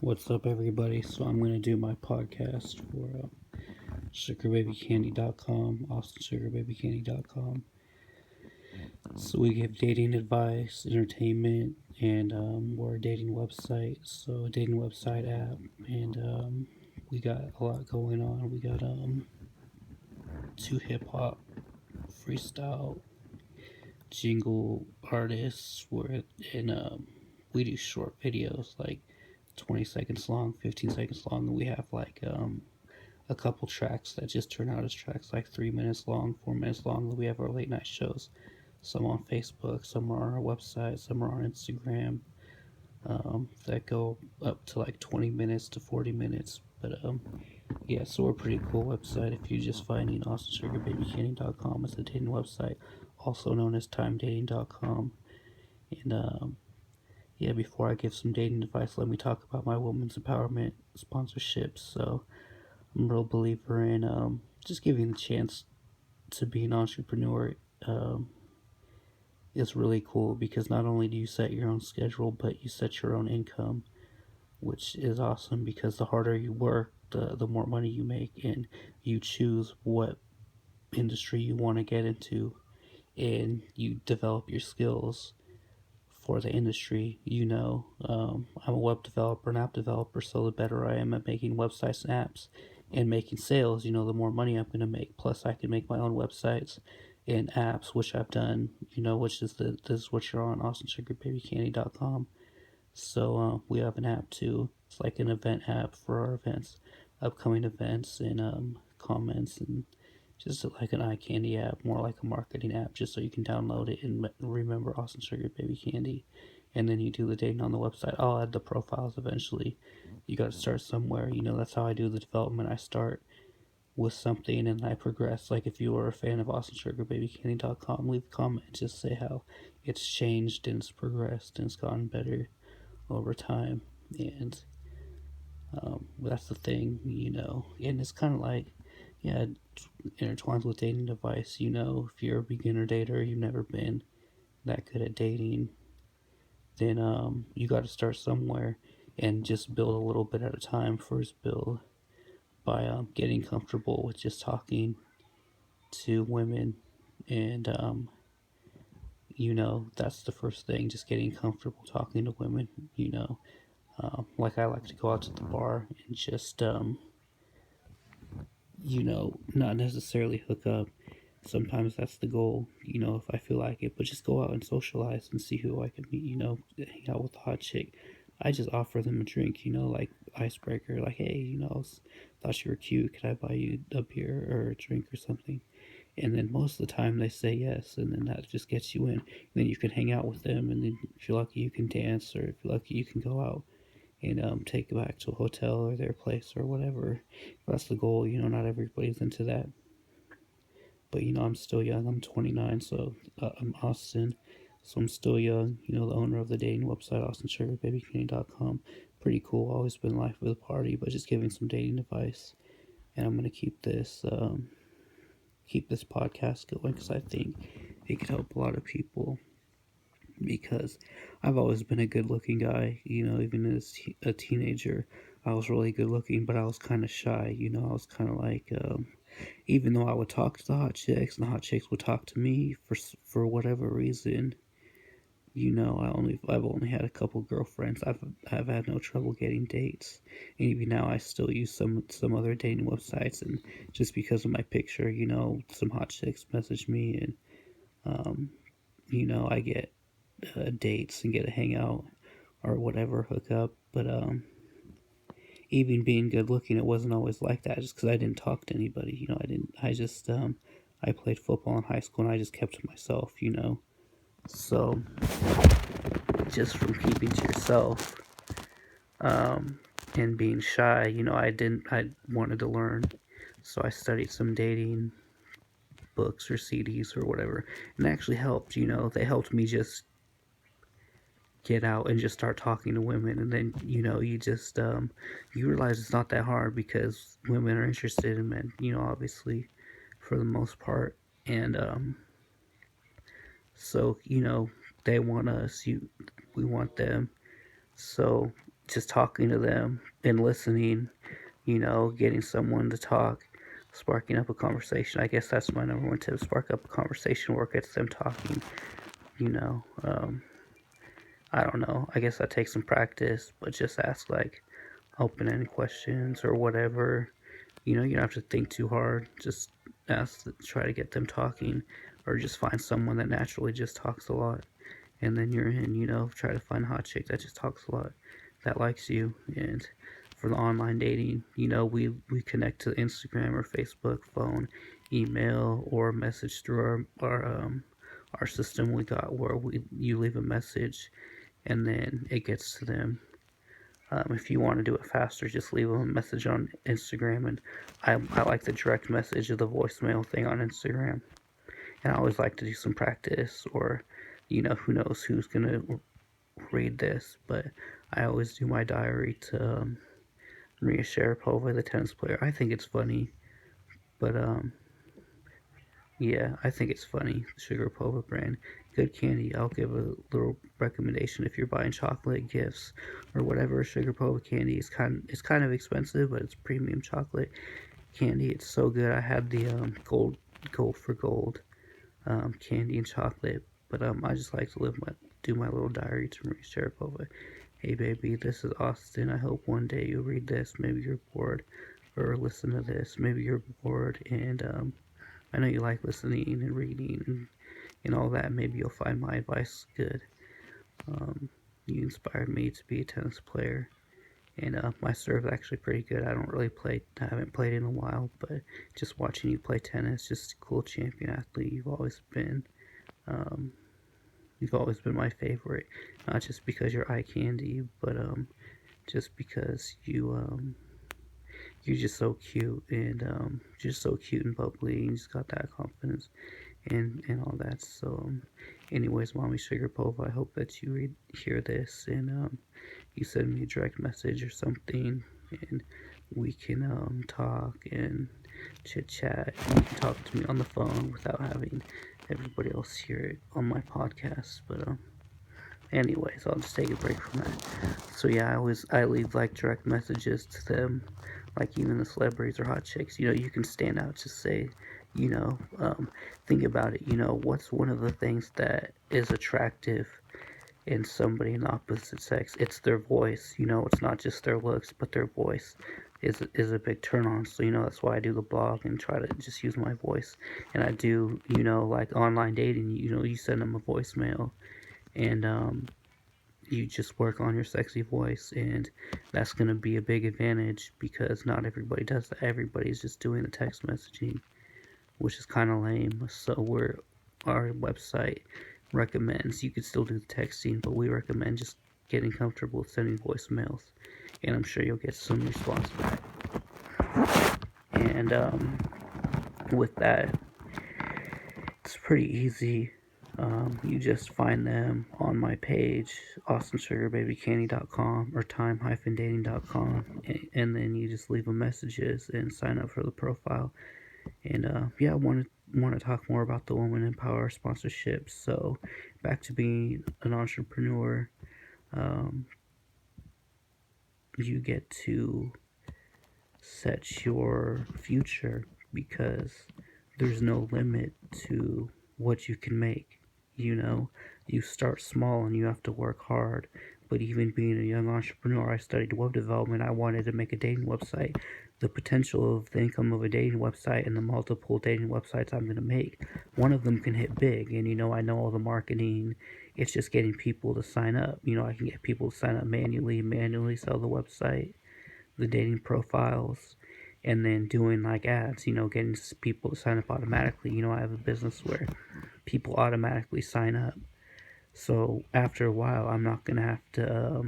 What's up, everybody? So I'm going to do my podcast for SugarBabyCandy.com, AustinSugarBabyCandy.com. So we give dating advice, entertainment, and we're a dating website, so a dating website app, and we got a lot going on. We got two hip hop freestyle jingle artists. We do short videos like 20 seconds long, 15 seconds long, and we have like a couple tracks that just turn out as tracks like 3 minutes long, 4 minutes long. We have our late night shows, some on Facebook, some are on our website, some are on Instagram, that go up to like 20 minutes to 40 minutes. But yeah, so we're a pretty cool website. If you just finding AustinSugarBabyCandy.com as the dating website, also known as TimeDating.com. And yeah, before I give some dating advice, let me talk about my women's empowerment sponsorships. So I'm a real believer in just giving the chance to be an entrepreneur. Um, is really cool because not only do you set your own schedule, but you set your own income, which is awesome because the harder you work, the more money you make, and you choose what industry you want to get into, and you develop your skills for the industry. I'm a web developer, an app developer, so the better I am at making websites and apps and making sales, the more money I'm going to make. Plus, I can make my own websites and apps, which I've done, which is this is what you're on, AustinSugarBabyCandy.com. So we have an app too. It's like an event app for our events, upcoming events, and comments, and just like an eye candy app, more like a marketing app, just so you can download it and remember Austin Sugar Baby Candy. And then you do the dating on the website. I'll add the profiles eventually. You got to start somewhere. That's how I do the development. I start with something and I progress. Like if you are a fan of AustinSugarBabyCandy.com, leave a comment. Just say how it's changed and it's progressed and it's gotten better over time. And that's the thing, And it's kind of like, yeah, it intertwines with dating advice. If you're a beginner dater, you've never been that good at dating, then you got to start somewhere and just build a little bit at a time. First, build by getting comfortable with just talking to women, and that's the first thing. Just getting comfortable talking to women. Like I like to go out to the bar and just not necessarily hook up. Sometimes that's the goal, if I feel like it, but just go out and socialize and see who I can meet, hang out with a hot chick. I just offer them a drink, like icebreaker, like, hey, thought you were cute. Could I buy you a beer or a drink or something? And then most of the time they say yes, and then that just gets you in. And then you can hang out with them, and then if you're lucky, you can dance, or if you're lucky, you can go out and take it back to a hotel or their place or whatever. That's the goal. Not everybody's into that. But I'm still young. I'm 29, so I'm Austin. So I'm still young. The owner of the dating website, AustinSugarBabyCandy.com. Pretty cool. Always been life of the party, but just giving some dating advice. And I'm gonna keep this podcast going because I think it could help a lot of people. Because I've always been a good-looking guy. Even as a teenager, I was really good-looking, but I was kind of shy. I was kind of like even though I would talk to the hot chicks and the hot chicks would talk to me for whatever reason, I've only had a couple girlfriends. I've had no trouble getting dates, and even now I still use some other dating websites, and just because of my picture, some hot chicks message me, and I get dates and get to hang out or whatever, hook up. But even being good looking, it wasn't always like that. Just because I didn't talk to anybody, I didn't. I just I played football in high school and I just kept to myself, So just from keeping to yourself, and being shy, I wanted to learn, so I studied some dating books or CDs or whatever, and it actually helped. They helped me just get out and just start talking to women, and then you just you realize it's not that hard because women are interested in men, obviously, for the most part. And so they want us, we want them. So just talking to them and listening, getting someone to talk, sparking up a conversation. I guess that's my number one tip: spark up a conversation where it gets them talking. You know, um, I don't know. I guess that takes some practice, but just ask like open-ended questions or whatever. You don't have to think too hard. Just try to get them talking, or just find someone that naturally just talks a lot, and then you're in. Try to find a hot chick that just talks a lot, that likes you. And for the online dating, we connect to Instagram or Facebook, phone, email, or message through our system we got where you leave a message and then it gets to them. If you want to do it faster, just leave them a message on Instagram, and I like the direct message of the voicemail thing on Instagram. And I always like to do some practice, or who knows who's gonna read this, but I always do my diary to Maria Sharapova, the tennis player. I think it's funny, but yeah, I think it's funny. Sugarpova brand, good candy. I'll give a little recommendation if you're buying chocolate gifts or whatever. Sugarpova candy is kind of expensive, but it's premium chocolate candy. It's so good. I had the gold for gold candy and chocolate, but I just like to do my little diary to Maria Sharapova. Hey baby, this is Austin. I hope one day you'll read this. Maybe you're bored, or listen to this. Maybe you're bored, and I know you like listening and reading and all that. Maybe you'll find my advice good. You inspired me to be a tennis player, and my serve is actually pretty good. I don't really play. I haven't played in a while, but just watching you play tennis, just a cool champion athlete. You've always been. You've always been my favorite, not just because you're eye candy, but just because you're just so cute, and just so cute and bubbly, and you just got that confidence and all that. So anyways, Mommy Sugarpova, I hope that you hear this, and you send me a direct message or something, and we can talk and chit chat. You can talk to me on the phone without having everybody else hear it on my podcast. But anyways, I'll just take a break from that. So yeah, I leave like direct messages to them, like even the celebrities or hot chicks. You can stand out, just say, think about it. What's one of the things that is attractive in somebody in the opposite sex? It's their voice. It's not just their looks, but their voice is a big turn on. So that's why I do the blog and try to just use my voice. And I do like online dating. You send them a voicemail, and you just work on your sexy voice, and that's going to be a big advantage because not everybody does that. Everybody's just doing the text messaging, which is kind of lame. So our website recommends, you could still do the texting, but we recommend just getting comfortable with sending voicemails, and I'm sure you'll get some response back. And with that, it's pretty easy. You just find them on my page, austinsugarbabycandy.com or time-dating.com, and then you just leave them messages and sign up for the profile. And yeah, I want to talk more about the Woman in Power sponsorships. So back to being an entrepreneur, you get to set your future because there's no limit to what you can make. You start small and you have to work hard. But even being a young entrepreneur, I studied web development. I wanted to make a dating website. The potential of the income of a dating website and the multiple dating websites I'm going to make, one of them can hit big. And I know all the marketing. It's just getting people to sign up. I can get people to sign up manually sell the website, the dating profiles, and then doing like ads, getting people to sign up automatically. I have a business where people automatically sign up. So after a while, I'm not going to have to,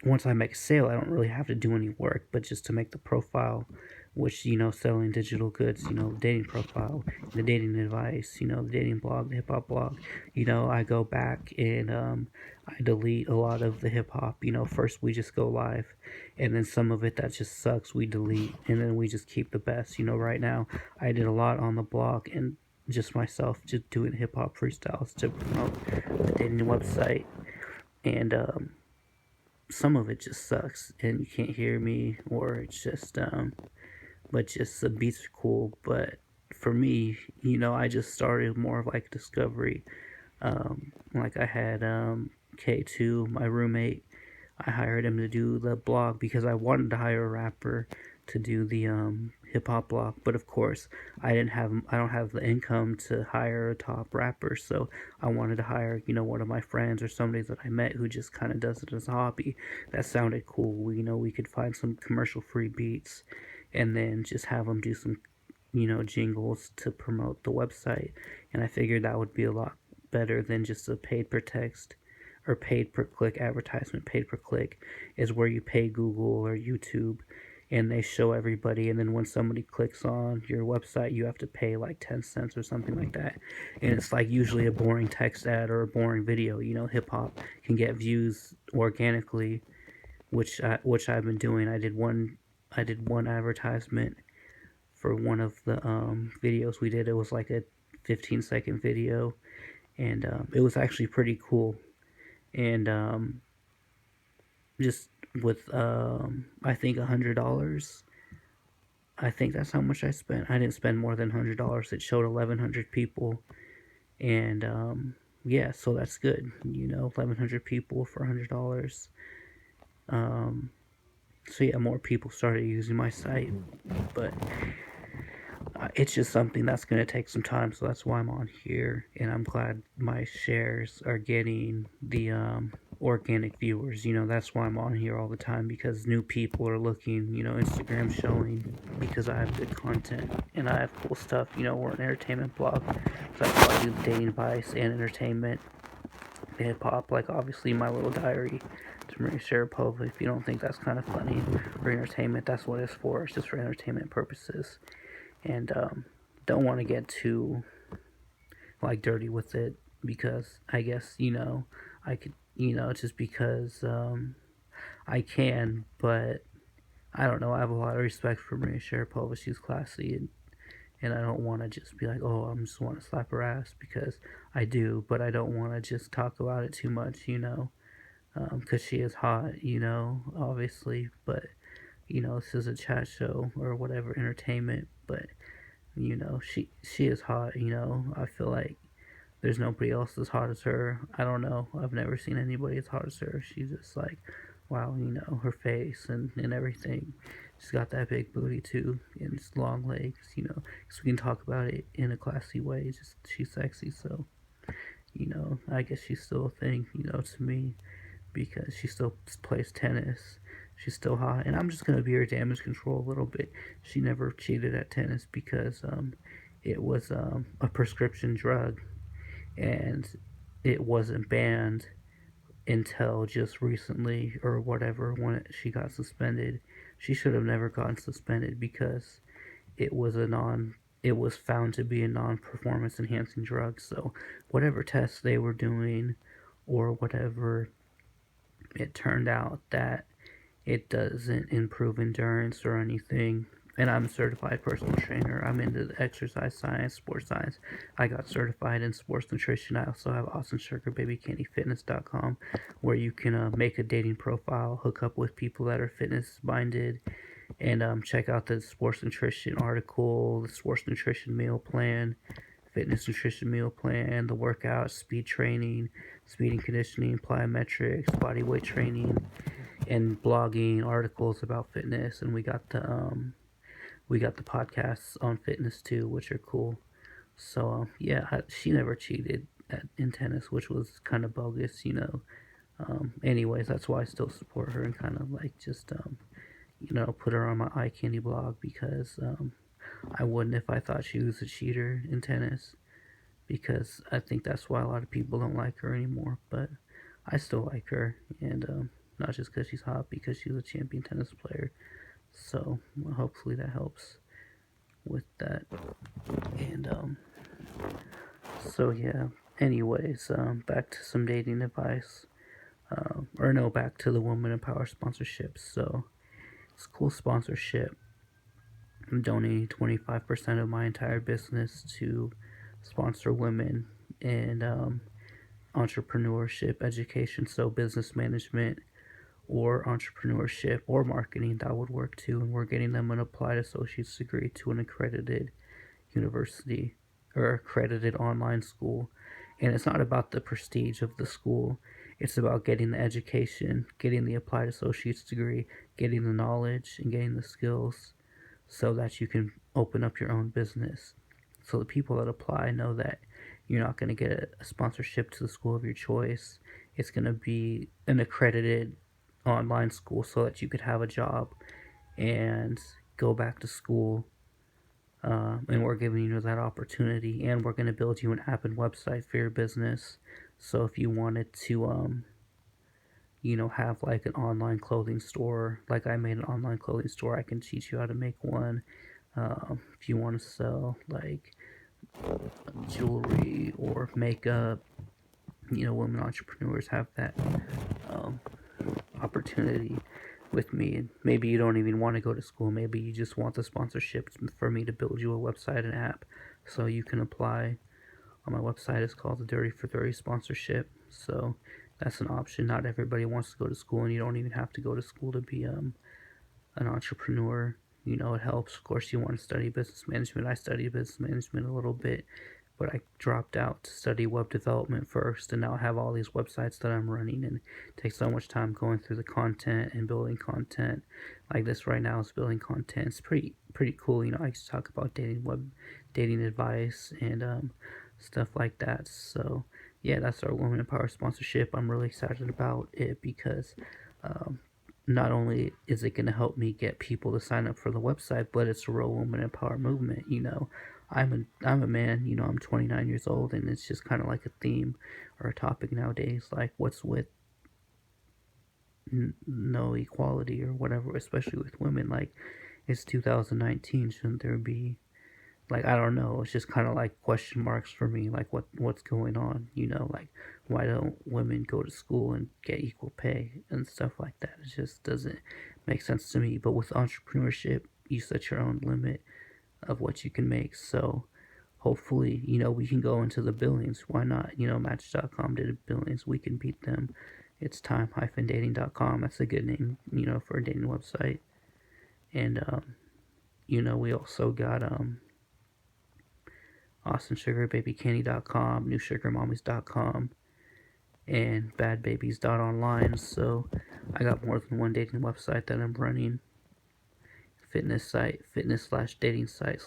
once I make a sale, I don't really have to do any work, but just to make the profile, which, selling digital goods, the dating profile, the dating advice, the dating blog, the hip-hop blog, I go back and I delete a lot of the hip-hop. First we just go live, and then some of it that just sucks we delete, and then we just keep the best. Right now I did a lot on the blog and just myself just doing hip-hop freestyles to promote the dating website. And some of it just sucks and you can't hear me, or it's just but just the beats are cool. But for me, I just started more of like discovery. Like I had K2, my roommate. I hired him to do the blog because I wanted to hire a rapper to do the hip hop blog, but of course I don't have the income to hire a top rapper, so I wanted to hire one of my friends or somebody that I met who just kind of does it as a hobby. That sounded cool. We could find some commercial free beats, and then just have them do some jingles to promote the website, and I figured that would be a lot better than just a paid per text or paid per click advertisement. Paid per click is where you pay Google or YouTube and they show everybody, and then when somebody clicks on your website you have to pay like 10 cents or something like that, and it's like usually a boring text ad or a boring video. Hip hop can get views organically, which I've been doing. I did one advertisement for one of the videos we did. It was like a 15-second video, and it was actually pretty cool. And just with I think $100. I think that's how much I spent. I didn't spend more than $100. It showed 1,100 people, and yeah, so that's good. 1,100 people for $100. So yeah, more people started using my site, but it's just something that's going to take some time, so that's why I'm on here, and I'm glad my shares are getting the organic viewers. That's why I'm on here all the time, because new people are looking. Instagram's showing because I have good content and I have cool stuff. We're an entertainment blog, so that's why I do dating advice and entertainment, hip hop, like obviously my little diary to Maria Sharapova. If you don't think that's kind of funny or entertainment, that's what it's for. It's just for entertainment purposes. And don't want to get too like dirty with it, because I guess I could just because I can, but I don't know. I have a lot of respect for Maria Sharapova. She's classy, and I don't want to just be like, oh, I just want to slap her ass, because I do, but I don't want to just talk about it too much, because she is hot, obviously, but this is a chat show or whatever, entertainment, but she is hot. I feel like there's nobody else as hot as her. I don't know. I've never seen anybody as hot as her. She's just like, wow, her face and everything. She's got that big booty too, and long legs, because we can talk about it in a classy way. Just she's sexy, so I guess she's still a thing, to me, because she still plays tennis. She's still hot, and I'm just gonna be her damage control a little bit. She never cheated at tennis because it was a prescription drug, and it wasn't banned until just recently or whatever when she got suspended. She should have never gotten suspended because it was it was found to be a non-performance enhancing drug. So whatever tests they were doing or whatever, it turned out that it doesn't improve endurance or anything. And I'm a certified personal trainer. I'm into the exercise science, sports science. I got certified in sports nutrition. I also have AwesomeSugarBabyCandyFitness.com, where you can make a dating profile, hook up with people that are fitness minded, and check out the sports nutrition article, the sports nutrition meal plan, fitness nutrition meal plan, the workout, speed training, speed and conditioning, plyometrics, body weight training, and blogging articles about fitness. And we got the podcasts on fitness too, which are cool. So yeah, she never cheated in tennis, which was kind of bogus. Anyways, that's why I still support her and kind of like just put her on my eye candy blog, because I wouldn't if I thought she was a cheater in tennis, because I think that's why a lot of people don't like her anymore. But I still like her, and not just because she's hot, because she's a champion tennis player. So hopefully that helps with that. And so yeah. Anyways, back to some dating advice. Or no, back to the Woman in Power sponsorships. So it's a cool sponsorship. I'm donating 25% of my entire business to sponsor women in entrepreneurship education, so business management or entrepreneurship or marketing, that would work too. And we're getting them an applied associate's degree to an accredited university or accredited online school. And it's not about the prestige of the school, it's about getting the education, getting the applied associate's degree, getting the knowledge, and getting the skills so that you can open up your own business. So the people that apply know that you're not going to get a sponsorship to the school of your choice. It's going to be an accredited online school so that you could have a job and go back to school. And we're giving you that opportunity, and we're going to build you an app and website for your business. So if you wanted to have like an online clothing store, like I made an online clothing store, I can teach you how to make one. If you want to sell like jewelry or makeup, women entrepreneurs have that opportunity with me. And maybe you don't even want to go to school. Maybe you just want the sponsorship for me to build you a website and app so you can apply. On my website, it's called the Dirty for 30 sponsorship. So that's an option. Not everybody wants to go to school, and you don't even have to go to school to be an entrepreneur. It helps. Of course, you want to study business management. I studied business management a little bit, but I dropped out to study web development first, and now I have all these websites that I'm running, and it takes so much time going through the content and building content. Like this right now is building content. It's pretty cool. I used to talk about dating advice and stuff like that. So yeah, that's our Women in Power sponsorship. I'm really excited about it because not only is it going to help me get people to sign up for the website, but it's a real woman in power movement. I'm a man. I'm 29 years old, and it's just kind of like a theme or a topic nowadays. Like, what's with no equality or whatever, especially with women? Like, it's 2019. Shouldn't there be? Like, I don't know. It's just kind of like question marks for me. Like, what's going on? Like, why don't women go to school and get equal pay and stuff like that? It just doesn't make sense to me. But with entrepreneurship, you set your own limit of what you can make. So hopefully, we can go into the billions. Why not? Match.com did billions. We can beat them. It's time-dating.com. That's a good name, for a dating website. And, we also got, AustinSugarBabyCandy.com, NewSugarMommies.com, and BadBabies.online. So I got more than one dating website that I'm running. Fitness site, fitness/dating site,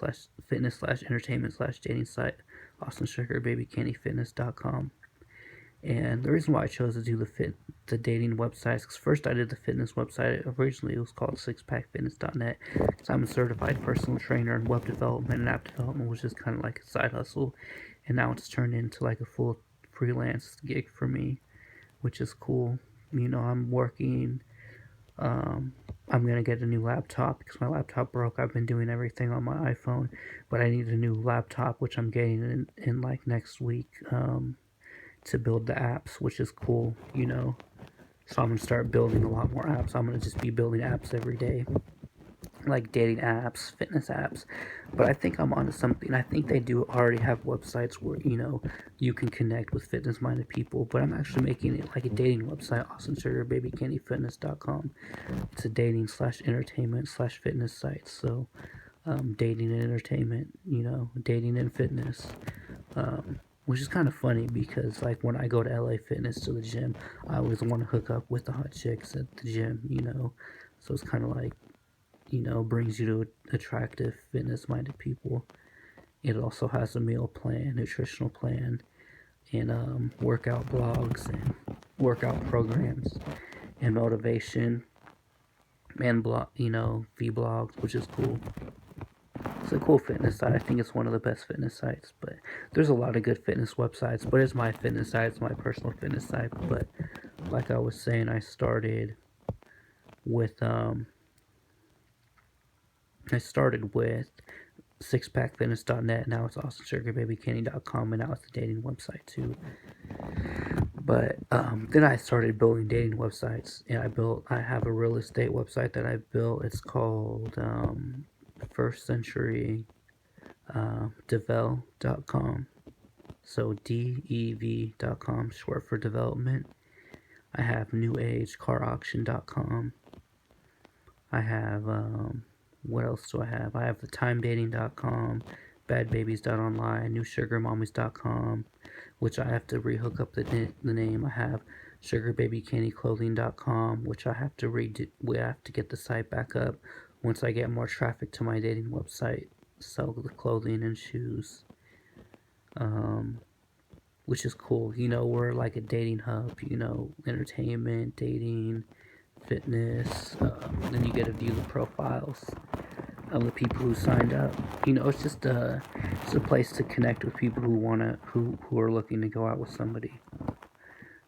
fitness/entertainment/dating site, AustinSugarBabyCandyFitness.com. And the reason why I chose to do the dating websites, because first I did the fitness website. Originally it was called sixpackfitness.net, because I'm a certified personal trainer in web development and app development, which is kind of like a side hustle. And now it's turned into like a full freelance gig for me, which is cool. I'm working. I'm going to get a new laptop because my laptop broke. I've been doing everything on my iPhone, but I need a new laptop, which I'm getting in like next week. To build the apps, which is cool, So I'm going to start building a lot more apps. I'm going to just be building apps every day, like dating apps, fitness apps. But I think I'm onto something. I think they do already have websites where, you can connect with fitness-minded people. But I'm actually making it like a dating website, AustinSugarBabyCandyFitness.com. It's a dating/entertainment/fitness site. So dating and entertainment, dating and fitness. Which is kind of funny because, like, when I go to LA Fitness to the gym, I always want to hook up with the hot chicks at the gym, So it's kind of like, brings you to attractive, fitness-minded people. It also has a meal plan, nutritional plan, and workout blogs and workout programs and motivation and vlogs, which is cool. It's a cool fitness site. I think it's one of the best fitness sites, but there's a lot of good fitness websites, but it's my fitness site. It's my personal fitness site. But like I was saying, I started with sixpackfitness.net. Now it's AustinSugarBabyCandy.com, and now it's a dating website too. But then I started building dating websites, and I have a real estate website that I built. It's called First Century Devel.com. So DEV.com, short for development. I have newagecarauction.com. I have, what else do I have? I have the timedating.com, badbabies.online, newsugarmommies.com, which I have to rehook up the name. I have sugarbabycandyclothing.com, which I have to redo. We have to get the site back up once I get more traffic to my dating website. Sell the clothing and shoes, which is cool. You know, we're like a dating hub. You know, entertainment, dating, fitness. Then you get to view the profiles of the people who signed up. You know, it's a place to connect with people who are looking to go out with somebody.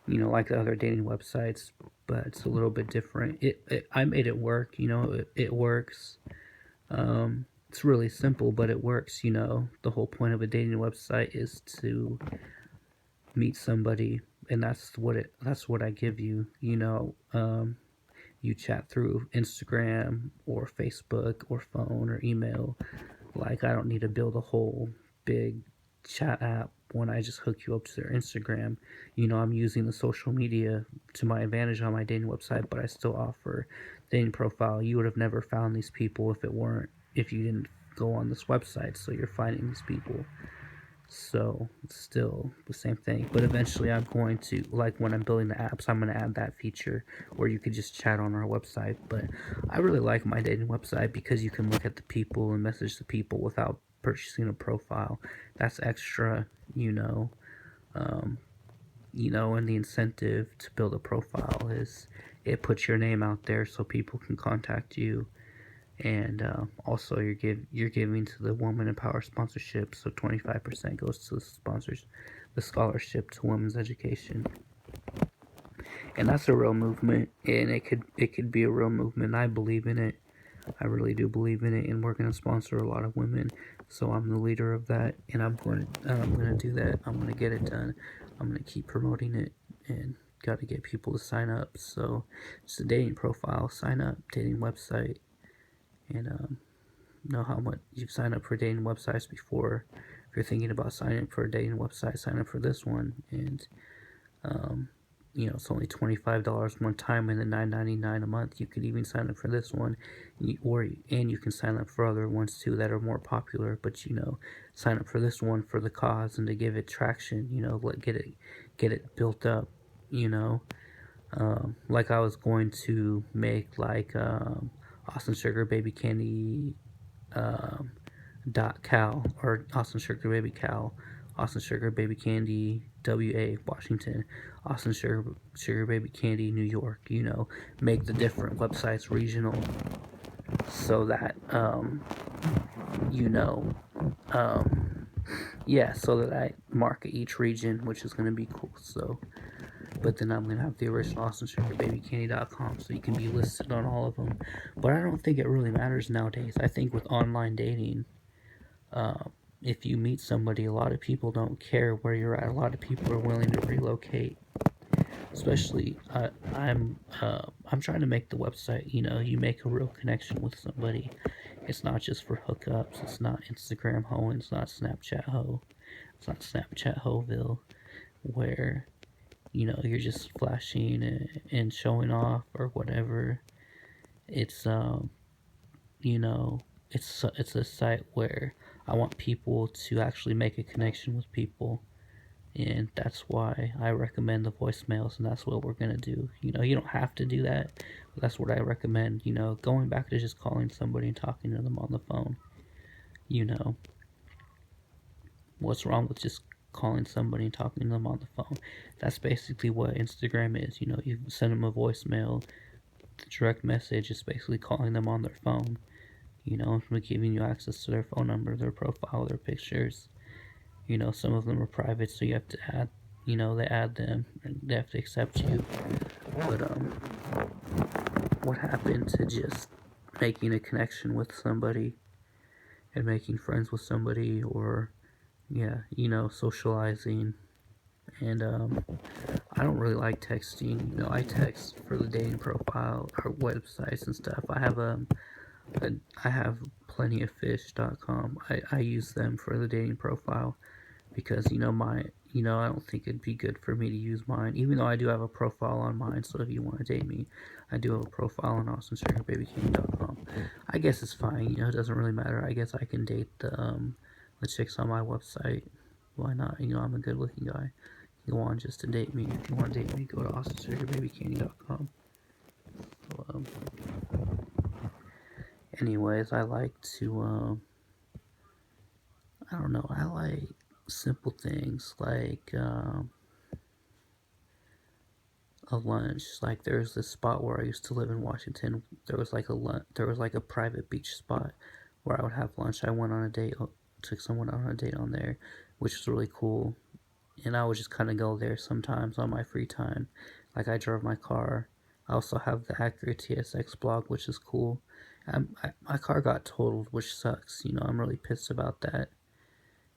You know, like the other dating websites, but it's a little bit different. I made it work. You know, it works. It's really simple, but it works. You know, the whole point of a dating website is to meet somebody, and that's what I give you. You know, you chat through Instagram or Facebook or phone or email. Like, I don't need to build a whole big chat app when I just hook you up to their Instagram. You know, I'm using the social media to my advantage on my dating website, but I still offer dating profile. You would have never found these people if you didn't go on this website, so you're finding these people. So it's still the same thing, but eventually I'm going to, like when I'm building the apps, I'm going to add that feature where you could just chat on our website. But I really like my dating website because you can look at the people and message the people without purchasing a profile. That's extra, you know. And the incentive to build a profile is it puts your name out there so people can contact you. And also you're giving to the Woman in Power sponsorship, so 25% goes to the scholarship to women's education. And that's a real movement, and it could be a real movement. I believe in it. I really do believe in it, and we're going to sponsor a lot of women. So I'm the leader of that, and I'm going to do that. I'm going to get it done. I'm going to keep promoting it, and got to get people to sign up. So it's a dating profile, sign up, dating website. And know how much you've signed up for dating websites before. If you're thinking about signing up for a dating website, sign up for this one. And it's only $25 one time and then $9.99 a month. You could even sign up for this one, and you can sign up for other ones too that are more popular. But sign up for this one for the cause and to give it traction. Get it built up. Like I was going to make Austin Sugar Baby Candy .cal or Austin Sugar Baby Cal, Austin Sugar Baby Candy WA Washington, Austin Sugar Baby Candy New York. Make the different websites regional so that so that I market each region, which is going to be cool. So. But then I'm going to have the original AustinSugarBabyCandy.com so you can be listed on all of them. But I don't think it really matters nowadays. I think with online dating, if you meet somebody, a lot of people don't care where you're at. A lot of people are willing to relocate. Especially, I'm trying to make the website, you make a real connection with somebody. It's not just for hookups. It's not Instagram ho. It's not Snapchat ho. It's not Snapchat hoville, where you're just flashing and showing off or whatever. It's it's a site where I want people to actually make a connection with people, and that's why I recommend the voicemails, and that's what we're gonna do. You don't have to do that, but that's what I recommend. Going back to just calling somebody and talking to them on the phone. What's wrong with just calling somebody and talking to them on the phone? That's basically what Instagram is. You send them a voicemail. The direct message is basically calling them on their phone. Giving you access to their phone number, their profile, their pictures. Some of them are private, so you have to add. They add them, and they have to accept you. But what happened to just making a connection with somebody and making friends with somebody, or socializing? And I don't really like texting. I text for the dating profile or websites and stuff. I have plentyoffish.com. I use them for the dating profile because I don't think it'd be good for me to use mine, even though I do have a profile on mine. So if you want to date me, I do have a profile on AustinSugarBabyKing.com. I guess it's fine, it doesn't really matter. I guess I can date the chicks on my website. Why not? I'm a good looking guy. You want just to date me? If you want to date me, go to AustinSugarBabyKing.com. So, anyways, I like to I don't know. I like simple things like a lunch. Like there's this spot where I used to live in Washington. There was like a private beach spot where I would have lunch. I went on a date, took someone on a date on there, which was really cool. And I would just kind of go there sometimes on my free time. Like I drove my car. I also have the Acura TSX blog, which is cool. My car got totaled, which sucks. I'm really pissed about that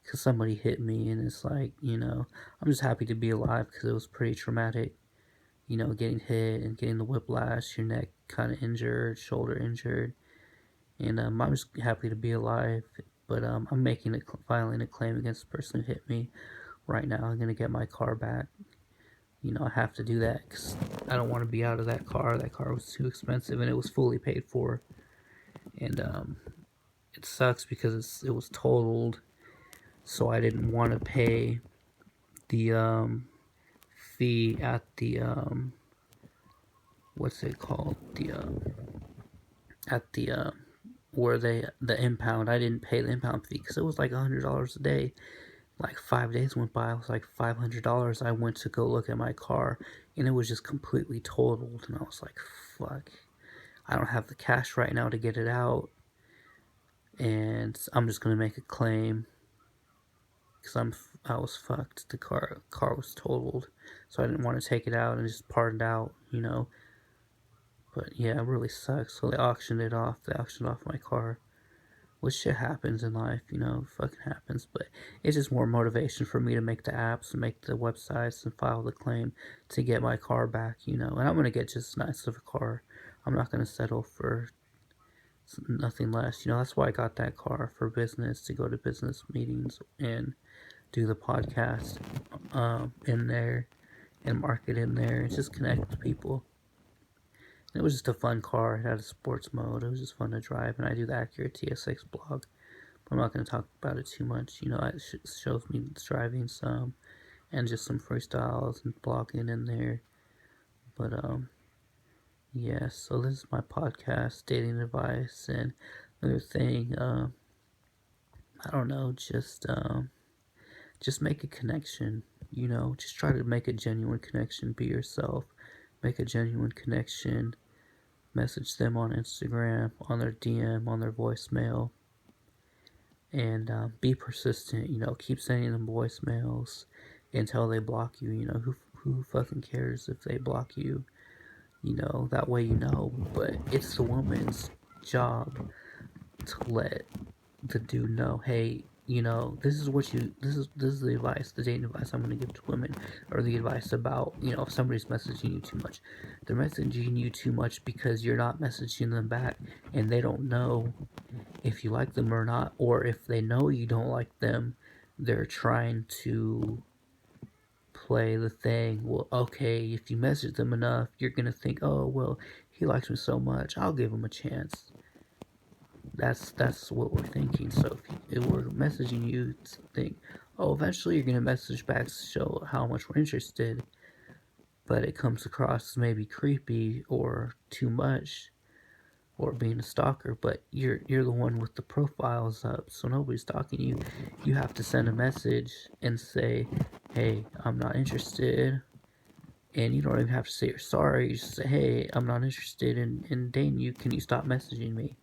because somebody hit me, and it's like, I'm just happy to be alive because it was pretty traumatic. Getting hit and getting the whiplash, your neck kind of injured, shoulder injured, and I'm just happy to be alive. But I'm filing a claim against the person who hit me right now. I'm gonna get my car back. I have to do that because I don't want to be out of that car. That car was too expensive, and it was fully paid for. And it sucks because it was totaled, so I didn't want to pay the fee at the what's it called, the at the where the impound. I didn't pay the impound fee because it was like $100 a day. Like 5 days went by, it was like $500. I went to go look at my car, and it was just completely totaled, and I was like, fuck, I don't have the cash right now to get it out, and I'm just gonna make a claim because I was fucked. The car was totaled, so I didn't want to take it out and just part it out, But yeah, it really sucks. So they auctioned it off. They auctioned off my car, which shit happens in life, fucking happens. But it's just more motivation for me to make the apps and make the websites and file the claim to get my car back, And I'm gonna get just as nice of a car. I'm not gonna settle for nothing less. That's why I got that car, for business, to go to business meetings and do the podcast in there and market in there and just connect with people. It was just a fun car. It had a sports mode. It was just fun to drive, and I do the Acura TSX blog. But I'm not going to talk about it too much. It shows me driving some, and just some freestyles and blogging in there. But yeah. So this is my podcast, dating advice, and another thing. I don't know. Just make a connection. Just try to make a genuine connection. Be yourself. Make a genuine connection. Message them on Instagram, on their DM, on their voicemail, and be persistent. Keep sending them voicemails until they block you. Who fucking cares if they block you? That way But it's the woman's job to let the dude know, hey, this is the advice, the dating advice I'm going to give to women, or the advice about, if somebody's messaging you too much. They're messaging you too much because you're not messaging them back, and they don't know if you like them or not, or if they know you don't like them, they're trying to play the thing, well, okay, if you message them enough, you're going to think, oh, well, he likes me so much, I'll give him a chance. That's what we're thinking. So if we're messaging you to think, oh, eventually you're gonna message back to show how much we're interested, but it comes across as maybe creepy or too much, or being a stalker. But you're the one with the profiles up, so nobody's stalking you. You have to send a message and say, hey, I'm not interested. And you don't even have to say you're sorry. You just say, hey, I'm not interested in dating you. Can you stop messaging me?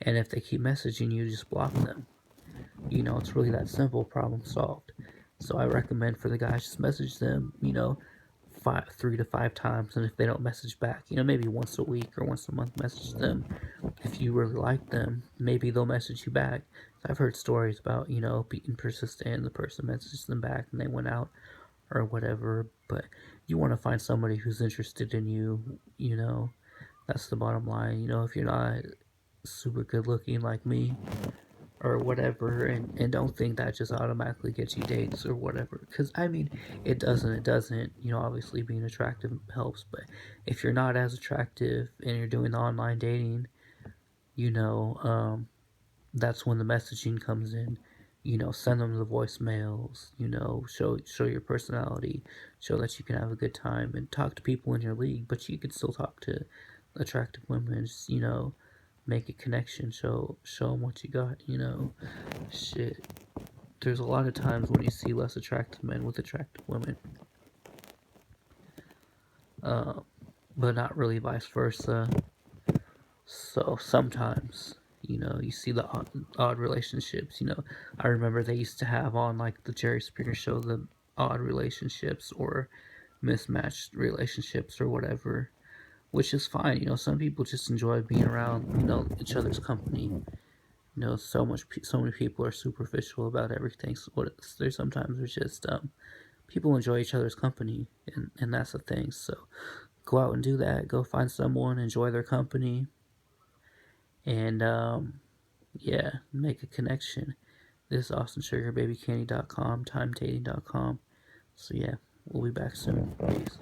And if they keep messaging you, just block them. It's really that simple, problem solved. So I recommend for the guys, just message them, 3 to 5 times. And if they don't message back, maybe once a week or once a month, message them. If you really like them, maybe they'll message you back. I've heard stories about, being persistent and the person messaged them back and they went out or whatever. But you want to find somebody who's interested in you, that's the bottom line. If you're not super good looking like me, or whatever, and don't think that just automatically gets you dates or whatever, because I mean it doesn't, you know, obviously being attractive helps, but if you're not as attractive and you're doing the online dating, you know, that's when the messaging comes in. You know, send them the voicemails, you know, show your personality, show that you can have a good time and talk to people in your league, but you can still talk to attractive women. Just, you know, make a connection, show them what you got, you know. Shit, there's a lot of times when you see less attractive men with attractive women, uh, but not really vice versa. So sometimes, you know, you see the odd relationships. You know, I remember they used to have on like the Jerry Springer show the odd relationships or mismatched relationships or whatever, which is fine. You know, some people just enjoy being around, you know, each other's company. You know, so many people are superficial about everything. So there's sometimes there's just people enjoy each other's company, and that's the thing. So go out and do that. Go find someone, enjoy their company, and yeah, make a connection. This is AustinSugarBabyCandy.com, TimeDating.com. So yeah, we'll be back soon. Peace.